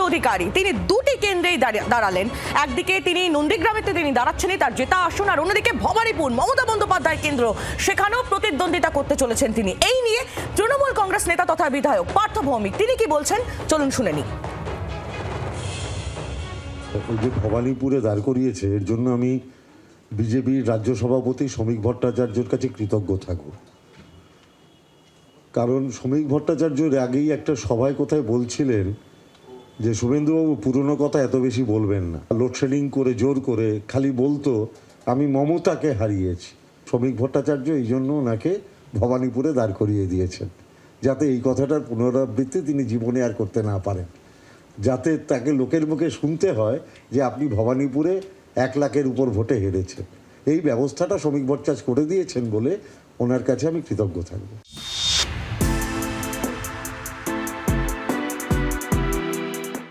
অধিকারী তিনি দুটি কেন্দ্রেই দাঁড়ালেন। একদিকে তিনি নন্দীগ্রামেতে তিনি দাঁড়াচ্ছেনই, তার জেতা আসন, আর অন্যদিকে ভবানীপুর মমতা বন্দ্যোপাধ্যায় কেন্দ্র, সেখানেও প্রতিদ্বন্দ্বিতা করতে চলেছেন তিনি। এই নিয়ে তৃণমূল কংগ্রেস নেতা তথা বিধায়ক পার্থ ভৌমিক তিনি কি বলছেন চলুন শুনে নিই। ওই যে ভবানীপুরে দাঁড় করিয়েছে এর জন্য আমি বিজেপির রাজ্য সভাপতি শ্রমিক ভট্টাচার্যের কাছে কৃতজ্ঞ থাকব। কারণ শ্রমিক ভট্টাচার্যের আগেই একটা সভায় কোথায় বলছিলেন যে শুভেন্দুবাবু পুরনো কথা এত বেশি বলবেন না, লোডশেডিং করে জোর করে খালি বলতো আমি মমতাকে হারিয়েছি। শ্রমিক ভট্টাচার্য এই জন্য ওনাকে ভবানীপুরে দাঁড় করিয়ে দিয়েছেন, যাতে এই কথাটার পুনরাবৃত্তি তিনি জীবনে আর করতে না পারেন, যাতে তাকে লোকের মুখে শুনতে হয় যে আপনি ভবানীপুরে 1 লাখের উপর ভোটে হেরেছেন। এই ব্যবস্থাটা শ্রমিক ভট্টাচার্য করে দিয়েছেন বলে ওনার কাছে আমি কৃতজ্ঞ থাকব।